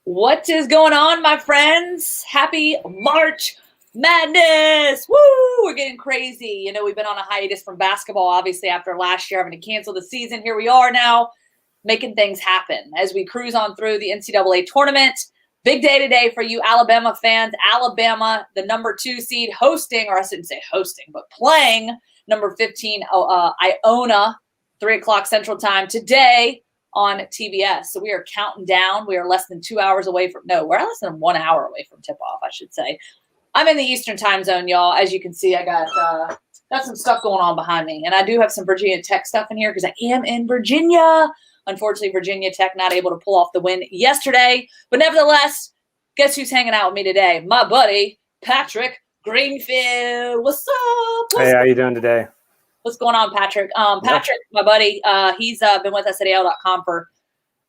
What is going on, my friends? Happy March Madness! Woo! We're getting crazy. We've been on a hiatus from basketball, obviously, after last year having to cancel the season. Here we are now, making things happen as we cruise on through the NCAA tournament. Big day today for you Alabama fans. Alabama, the number 2 seed, hosting, or I shouldn't say hosting, but playing number 15, Iona, 3 o'clock Central Time today on TBS. So we are counting down. We are less than 2 hours away from, no, we're less than 1 hour away from tip-off, I should say. I'm in the Eastern time zone, y'all. As you can see, I got some stuff going on behind me. And I do have some Virginia Tech stuff in here because I am in Virginia. Unfortunately, Virginia Tech not able to pull off the win yesterday. But nevertheless, guess who's hanging out with me today? My buddy, Patrick Greenfield. What's up? Hey, how you doing today? What's going on, Patrick? Patrick, my buddy, he's been with us at AL.com for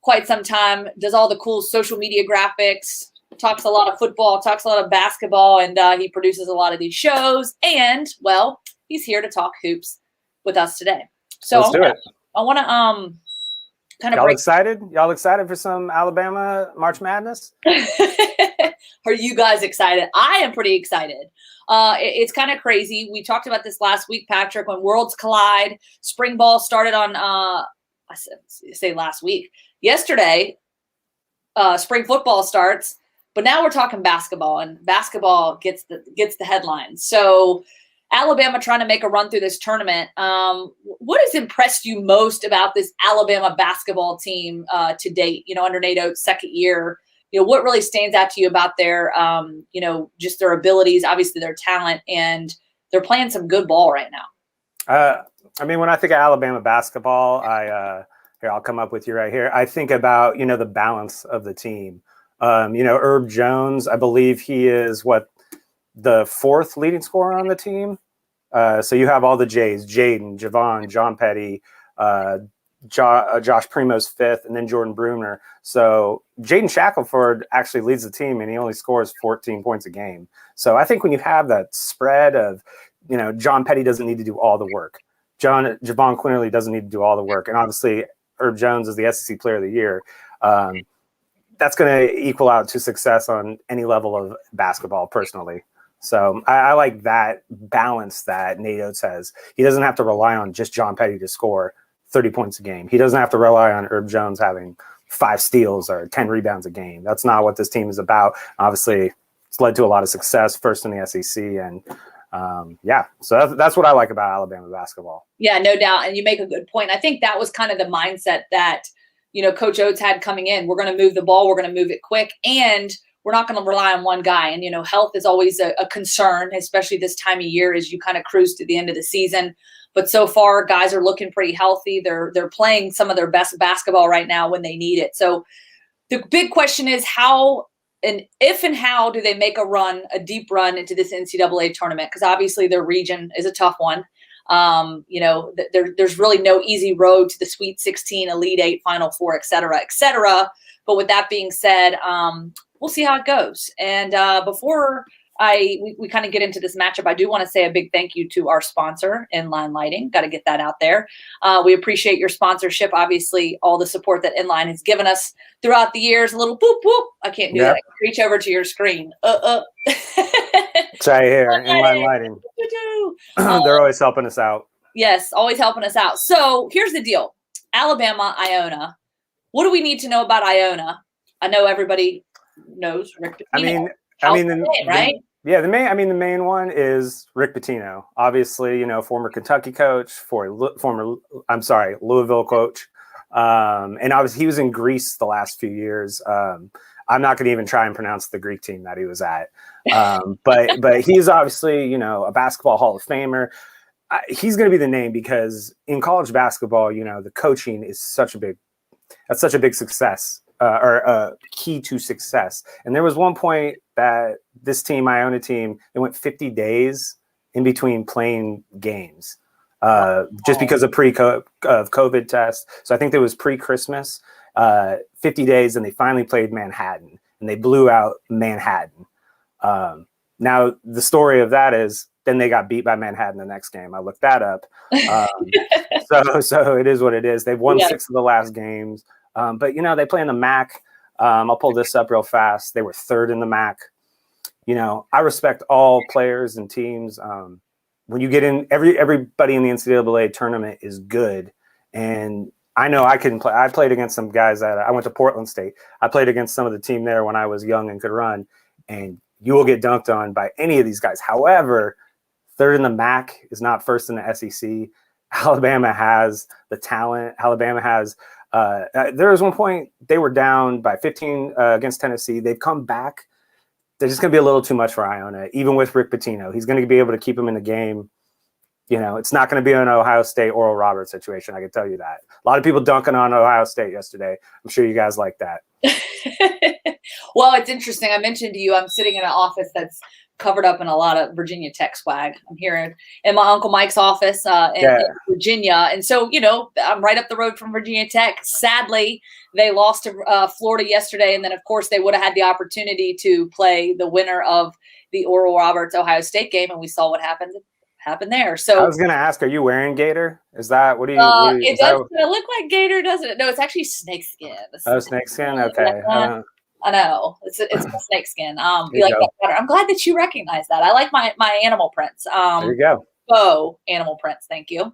quite some time, does all the cool social media graphics, talks a lot of football, talks a lot of basketball, and he produces a lot of these shows. And, well, he's here to talk hoops with us today. So Let's do it. I want to kind of Y'all excited? Y'all excited for some Alabama March Madness? Are you guys excited? I am pretty excited. It's kind of crazy. We talked about this last week, Patrick, when worlds collide. Spring ball started on, I say last week. Yesterday, spring football starts, but now we're talking basketball, and basketball gets the headlines. So Alabama trying to make a run through this tournament. What has impressed you most about this Alabama basketball team to date, under Nate Oates' second year? What really stands out to you about their, just their abilities, obviously their talent, and they're playing some good ball right now? When I think of Alabama basketball, I'll come up with you right here. I think about, the balance of the team. Herb Jones, I believe he is the 4th leading scorer on the team. So you have all the J's, Jaden, Javon, John Petty, Josh Primo's 5th, and then Jordan Bruner. So Jaden Shackelford actually leads the team, and he only scores 14 points a game. So I think when you have that spread of, John Petty doesn't need to do all the work. Javon Quinterly doesn't need to do all the work. And obviously Herb Jones is the SEC Player of the Year. That's going to equal out to success on any level of basketball personally. So I like that balance that Nate Oates has. He doesn't have to rely on just John Petty to score 30 points a game. He doesn't have to rely on Herb Jones having 5 steals or 10 rebounds a game. That's not what this team is about. Obviously, it's led to a lot of success, first in the SEC. And, so that's what I like about Alabama basketball. Yeah, no doubt. And you make a good point. I think that was kind of the mindset that, Coach Oates had coming in. We're going to move the ball. We're going to move it quick. And we're not going to rely on one guy. And, health is always a concern, especially this time of year as you kind of cruise to the end of the season. But so far, guys are looking pretty healthy. They're playing some of their best basketball right now when they need it. So the big question is how and how do they make a deep run into this NCAA tournament? Because obviously their region is a tough one. There's really no easy road to the Sweet 16, Elite 8, Final Four, et cetera, et cetera. But with that being said, we'll see how it goes. And before we kind of get into this matchup, I do want to say a big thank you to our sponsor, Inline Lighting. Got to get that out there. We appreciate your sponsorship. Obviously, all the support that Inline has given us throughout the years. A little boop, boop. I can't do that. I can reach over to your screen. It's right here, Inline Lighting. They're always helping us out. Yes, always helping us out. So here's the deal. Alabama, Iona. What do we need to know about Iona? I know everybody knows Rick Pitino. The main one is Rick Pitino. Obviously, former Kentucky coach, Louisville coach. And obviously he was in Greece the last few years. I'm not going to even try and pronounce the Greek team that he was at. But he's obviously, a basketball Hall of Famer. He's going to be the name because in college basketball, the coaching is such a big success. Or a key to success. And there was one point that this team, Iona team, it went 50 days in between playing games just because of COVID test. So I think there was pre-Christmas, 50 days, and they finally played Manhattan, and they blew out Manhattan. Now, the story of that is then they got beat by Manhattan the next game. I looked that up. So it is what it is. They've won 6 of the last games. But, they play in the MAC. I'll pull this up real fast. They were third in the MAC. You know, I respect all players and teams. When you get in, everybody in the NCAA tournament is good. And I know I can play. I played against some guys I went to Portland State. I played against some of the team there when I was young and could run. And you will get dunked on by any of these guys. However, third in the MAC is not first in the SEC. Alabama has the talent. Alabama has there was one point they were down by 15 against Tennessee. They've come back. They're just going to be a little too much for Iona, even with Rick Pitino. He's going to be able to keep him in the game. You know, it's not going to be an Ohio State Oral Roberts situation. I can tell you that. A lot of people dunking on Ohio State yesterday. I'm sure you guys like that. Well, it's interesting. I mentioned to you, I'm sitting in an office that's covered up in a lot of Virginia Tech swag. I'm here in my Uncle Mike's office in Virginia. And so, you know, I'm right up the road from Virginia Tech. Sadly, they lost to Florida yesterday. And then, of course, they would have had the opportunity to play the winner of the Oral Roberts Ohio State game. And we saw what happened there. So I was going to ask, are you wearing Gator? Is that, what do you? It does look like Gator, doesn't it? No, it's actually snakeskin. Oh, snakeskin? Okay. I know it's a snakeskin. You like that better. I'm glad that you recognize that. I like my animal prints. There you go. Oh, animal prints. Thank you.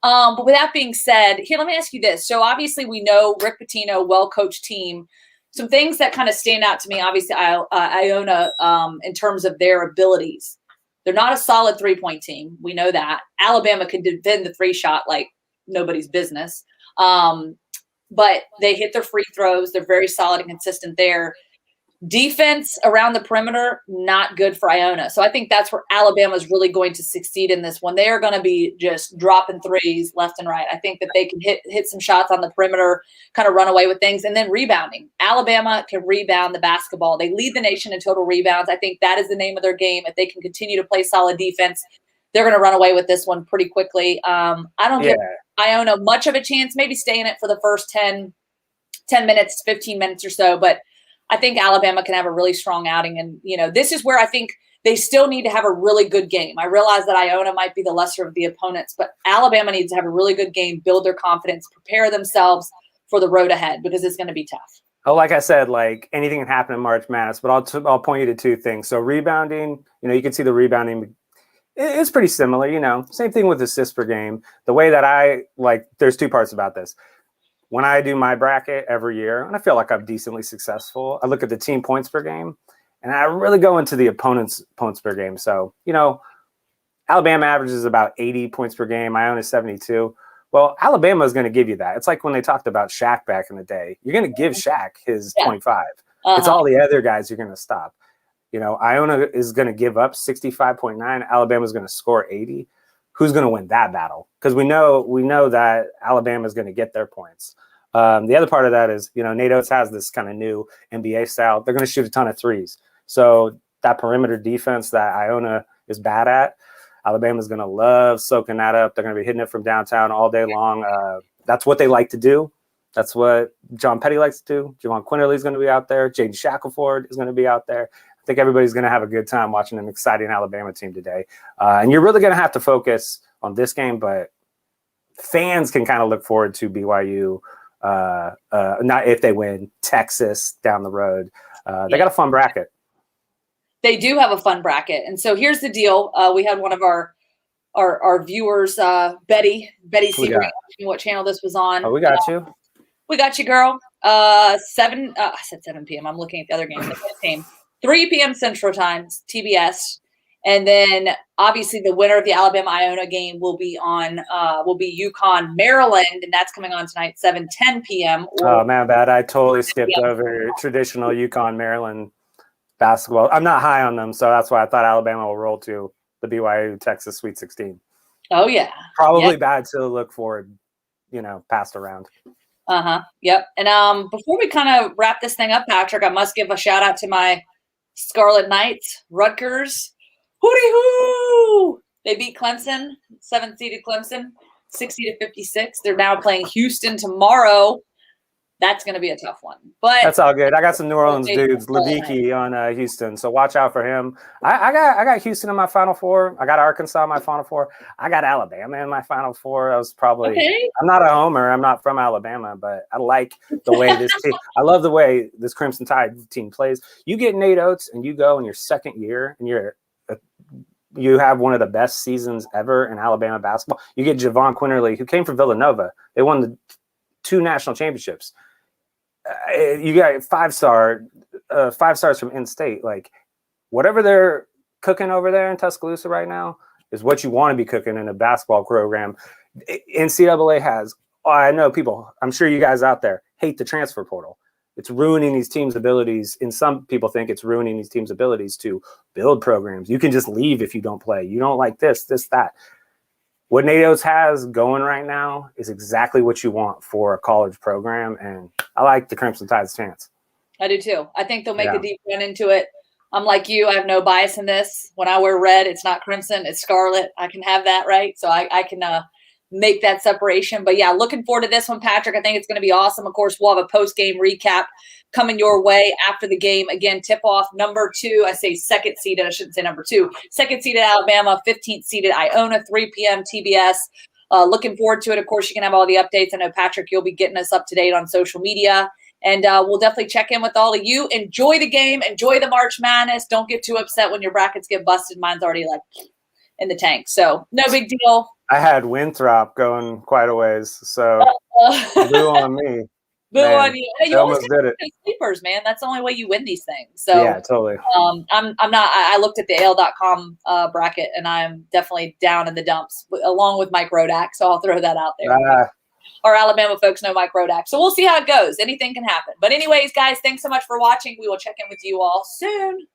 But with that being said, here, let me ask you this. So obviously we know Rick Pitino, well-coached team. Some things that kind of stand out to me, obviously, Iona, in terms of their abilities. They're not a solid three-point team. We know that. Alabama can defend the three-shot like nobody's business. But they hit their free throws. They're very solid and consistent there. Defense around the perimeter, not good for Iona. So I think that's where Alabama is really going to succeed in this one. They are going to be just dropping threes left and right. I think that they can hit some shots on the perimeter, kind of run away with things, and then rebounding. Alabama can rebound the basketball. They lead the nation in total rebounds. I think that is the name of their game. If they can continue to play solid defense, they're going to run away with this one pretty quickly. I don't give Iona much of a chance, maybe stay in it for the first 10 minutes, 15 minutes or so. But I think Alabama can have a really strong outing. And, you know, this is where I think they still need to have a really good game. I realize that Iona might be the lesser of the opponents, but Alabama needs to have a really good game, build their confidence, prepare themselves for the road ahead because it's going to be tough. Oh, like I said, like anything can happen in March Madness, but I'll point you to two things. So rebounding, you know, you can see the rebounding. It's pretty similar, you know, same thing with the Sisler game. The way that I like, there's two parts about this. When I do my bracket every year, and I feel like I'm decently successful, I look at the team points per game, and I really go into the opponent's points per game. So, you know, Alabama averages about 80 points per game. Iona 72. Well, Alabama is going to give you that. It's like when they talked about Shaq back in the day. You're going to give Shaq his 25. It's all the other guys you're going to stop. You know, Iona is going to give up 65.9. Alabama is going to score 80. Who's going to win that battle? Because we know that Alabama is going to get their points. The other part of that is, you know, Nate Oates has this kind of new NBA style. They're going to shoot a ton of threes. So that perimeter defense that Iona is bad at, Alabama's going to love soaking that up. They're going to be hitting it from downtown all day long. That's what they like to do. That's what John Petty likes to do. Javon Quinterly is going to be out there. Jaden Shackelford is going to be out there. I think everybody's going to have a good time watching an exciting Alabama team today. And you're really going to have to focus on this game, but fans can kind of look forward to BYU, not if they win, Texas down the road. They got a fun bracket. They do have a fun bracket. And so here's the deal. We had one of our viewers, Betty Seabrand, what channel this was on. Oh, we got you. We got you, girl. I said 7 p.m. I'm looking at the other game. 3 p.m. Central Time, TBS. And then obviously the winner of the Alabama-Iona game will be UConn, Maryland, and that's coming on tonight, 7:10 p.m. Oh, man, bad. I totally skipped over traditional UConn, Maryland basketball. I'm not high on them, so that's why I thought Alabama will roll to the BYU Texas Sweet 16. Oh, yeah. Probably bad to look forward, you know, passed around. Yep. And before we kind of wrap this thing up, Patrick, I must give a shout out to my Scarlet Knights, Rutgers. Hooty hoo! They beat Clemson, 7th seeded Clemson, 60-56. They're now playing Houston tomorrow. That's going to be a tough one. But that's all good. I got some New Orleans dudes, Levicki on Houston, so watch out for him. I got Houston in my Final Four. I got Arkansas in my Final Four. I got Alabama in my Final Four. I was probably okay. I'm not a homer. I'm not from Alabama, but I like the way this team. I love the way this Crimson Tide team plays. You get Nate Oates, and you go in your second year, and you have one of the best seasons ever in Alabama basketball. You get Javon Quinterly, who came from Villanova. They won the 2 national championships. You got 5-stars from in-state. Like, whatever they're cooking over there in Tuscaloosa right now is what you want to be cooking in a basketball program. NCAA has, I know people, I'm sure you guys out there hate the transfer portal. It's ruining these teams' abilities. And some people think it's ruining these teams' abilities to build programs. You can just leave if you don't play. You don't like this, that. What Nate Oates has going right now is exactly what you want for a college program. And I like the Crimson Tide's chance. I do too. I think they'll make a deep run into it. I'm like you. I have no bias in this. When I wear red, it's not crimson, it's scarlet. I can have that, right? So I can make that separation. But yeah, looking forward to this one, Patrick. I think it's going to be awesome. Of course, we'll have a post-game recap coming your way after the game. Again, tip-off number 2. I say second seeded. I shouldn't say number 2. Second seeded Alabama, 15th seeded Iona, 3 p.m. TBS. Looking forward to it. Of course, you can have all the updates. I know, Patrick, you'll be getting us up to date on social media. And we'll definitely check in with all of you. Enjoy the game. Enjoy the March Madness. Don't get too upset when your brackets get busted. Mine's already like in the tank. So no big deal. I had Winthrop going quite a ways. So boo on me. Boo on you. You almost did it. Sleepers, man. That's the only way you win these things. So yeah, totally. I'm not. I looked at the AL.com bracket, and I'm definitely down in the dumps along with Mike Rodak. So I'll throw that out there. Our Alabama folks know Mike Rodak. So we'll see how it goes. Anything can happen. But anyways, guys, thanks so much for watching. We will check in with you all soon.